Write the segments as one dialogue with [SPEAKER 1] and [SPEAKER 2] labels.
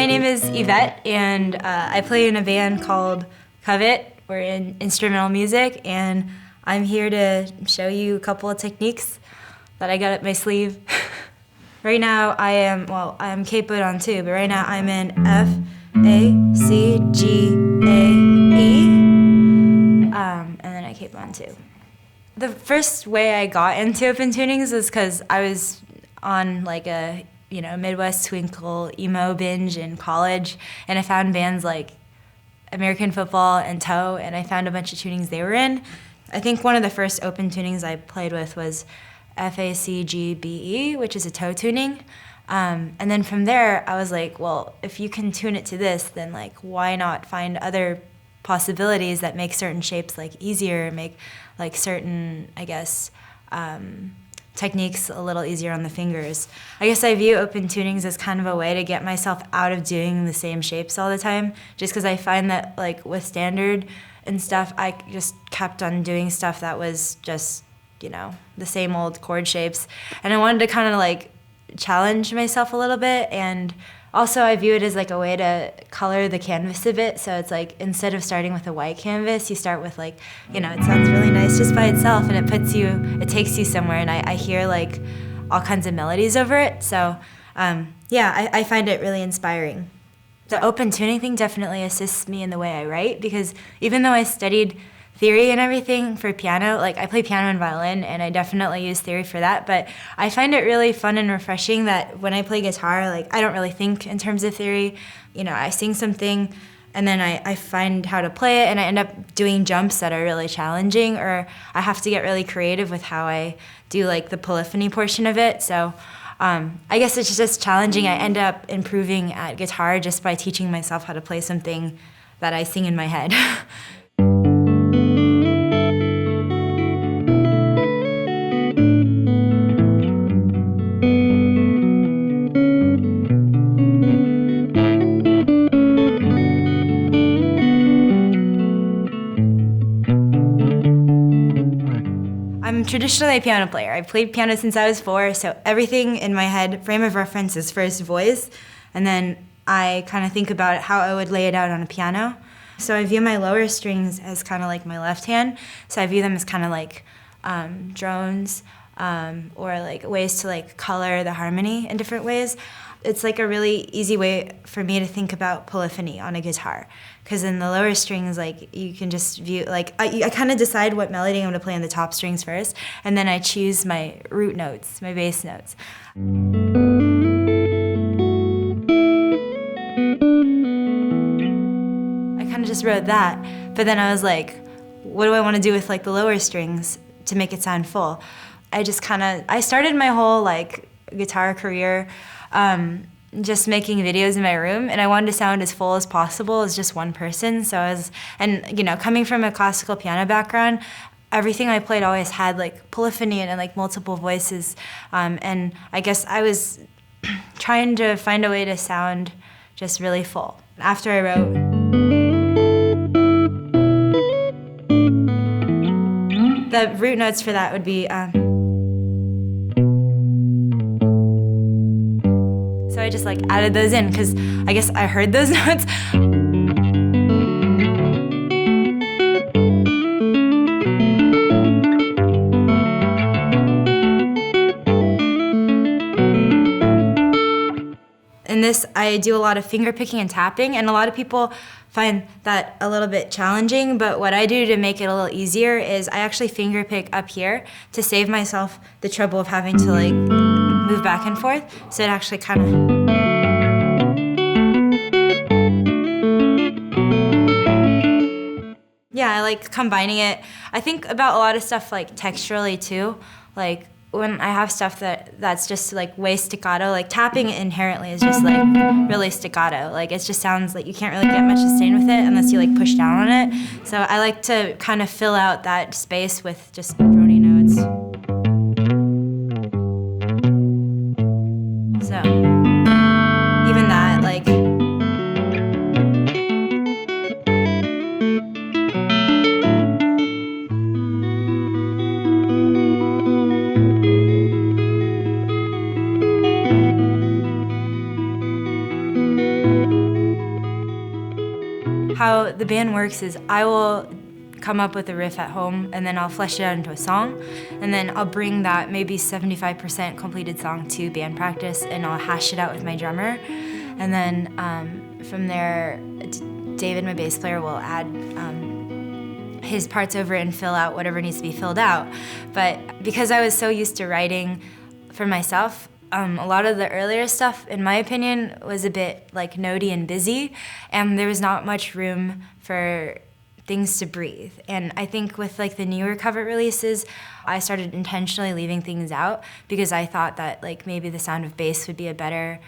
[SPEAKER 1] my name is Yvette, and I play in a band called Covet. We're in instrumental music, and I'm here to show you a couple of techniques that I got up my sleeve. Right now I'm capoed on 2, but right now I'm in F, A, C, G, A, E, and then I capo on 2. The first way I got into open tunings was because I was on like a Midwest Twinkle emo binge in college, and I found bands like American Football and Toe, and I found a bunch of tunings they were in. I think one of the first open tunings I played with was FACGBE, which is a Toe tuning. And then from there, I was like, well, if you can tune it to this, then like, why not find other possibilities that make certain shapes like easier, make like certain, I guess, techniques a little easier on the fingers. I guess I view open tunings as kind of a way to get myself out of doing the same shapes all the time, just because I find that like with standard and stuff, I just kept on doing stuff that was just, the same old chord shapes. And I wanted to kind of like challenge myself a little bit, and also I view it as like a way to color the canvas a bit. So it's like, instead of starting with a white canvas, you start with like, it sounds really nice just by itself, and it takes you somewhere, and I hear like all kinds of melodies over it. So I find it really inspiring. The open tuning thing definitely assists me in the way I write, because even though I studied theory and everything for piano, like I play piano and violin, and I definitely use theory for that, but I find it really fun and refreshing that when I play guitar, like I don't really think in terms of theory. I sing something and then I find how to play it, and I end up doing jumps that are really challenging, or I have to get really creative with how I do like the polyphony portion of it. So I guess it's just challenging. I end up improving at guitar just by teaching myself how to play something that I sing in my head. I'm traditionally a piano player. I've played piano since I was 4, so everything in my head, frame of reference, is first voice, and then I kind of think about how I would lay it out on a piano. So I view my lower strings as kind of like my left hand, so I view them as kind of like drones, or like ways to like color the harmony in different ways. It's like a really easy way for me to think about polyphony on a guitar, because in the lower strings, like you can just view, like I kind of decide what melody I'm going to play on the top strings first, and then I choose my root notes, my bass notes. I kind of just wrote that, but then I was like, what do I want to do with like the lower strings to make it sound full? I started my whole like guitar career just making videos in my room, and I wanted to sound as full as possible as just one person. So coming from a classical piano background, everything I played always had like polyphony and like multiple voices, and I guess I was trying to find a way to sound just really full. After I wrote the root notes for that would be so I just like added those in, because I guess I heard those notes. In this, I do a lot of finger picking and tapping, and a lot of people find that a little bit challenging, but what I do to make it a little easier is I actually finger pick up here to save myself the trouble of having to like move back and forth, so it actually kind of... Yeah, I like combining it. I think about a lot of stuff like texturally too, like when I have stuff that's just like way staccato, like tapping inherently is just like really staccato. Like it just sounds like you can't really get much sustain with it unless you like push down on it. So I like to kind of fill out that space with just drony notes. So even that, like... how the band works is I will come up with a riff at home, and then I'll flesh it out into a song, and then I'll bring that maybe 75% completed song to band practice, and I'll hash it out with my drummer. And then from there, David, my bass player, will add his parts over and fill out whatever needs to be filled out. But because I was so used to writing for myself, a lot of the earlier stuff, in my opinion, was a bit like notey and busy, and there was not much room for things to breathe. And I think with like the newer Covet releases, I started intentionally leaving things out because I thought that like maybe the sound of bass would be a better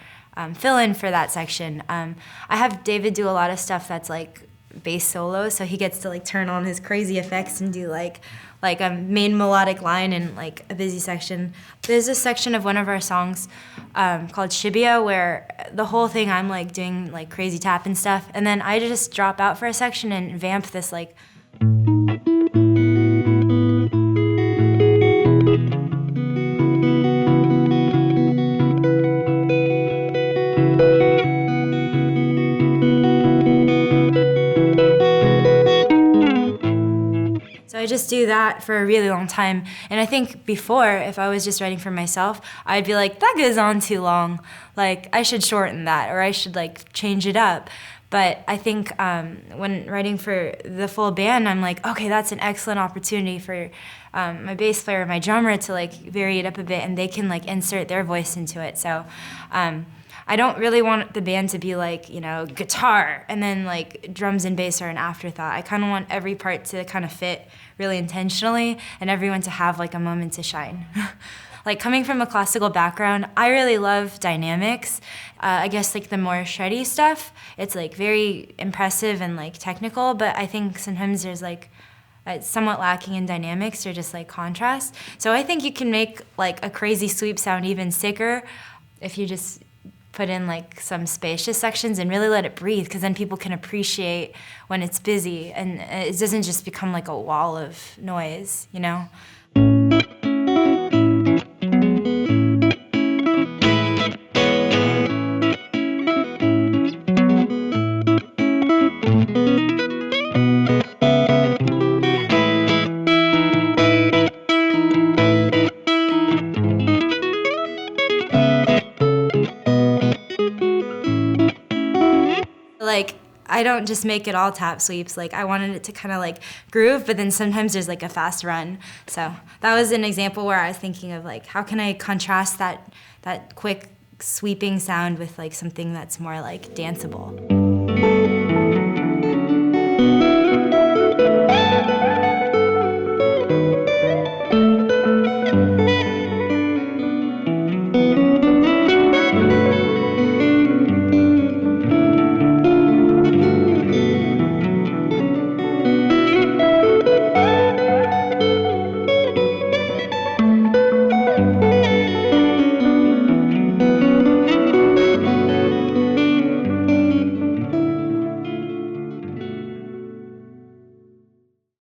[SPEAKER 1] fill-in for that section. I have David do a lot of stuff that's like bass solo, so he gets to like turn on his crazy effects and do like a main melodic line and like a busy section. There's a section of one of our songs called Shibia where the whole thing I'm like doing like crazy tap and stuff, and then I just drop out for a section and vamp this like. So I just do that for a really long time. And I think before, if I was just writing for myself, I'd be like, that goes on too long. Like, I should shorten that, or I should like change it up. But I think when writing for the full band, I'm like, okay, that's an excellent opportunity for my bass player, my drummer to like vary it up a bit, and they can like insert their voice into it. So I don't really want the band to be like, you know, guitar, and then like drums and bass are an afterthought. I kind of want every part to kind of fit really intentionally, and everyone to have like a moment to shine. Like coming from a classical background, I really love dynamics. I guess like the more shreddy stuff, it's like very impressive and like technical, but I think sometimes there's like it's somewhat lacking in dynamics or just like contrast. So I think you can make like a crazy sweep sound even sicker if you just put in like some spacious sections and really let it breathe, because then people can appreciate when it's busy and it doesn't just become like a wall of noise, you know? Like, I don't just make it all tap sweeps. Like, I wanted it to kind of like groove, but then sometimes there's like a fast run. So that was an example where I was thinking of like, how can I contrast that quick sweeping sound with like something that's more like danceable.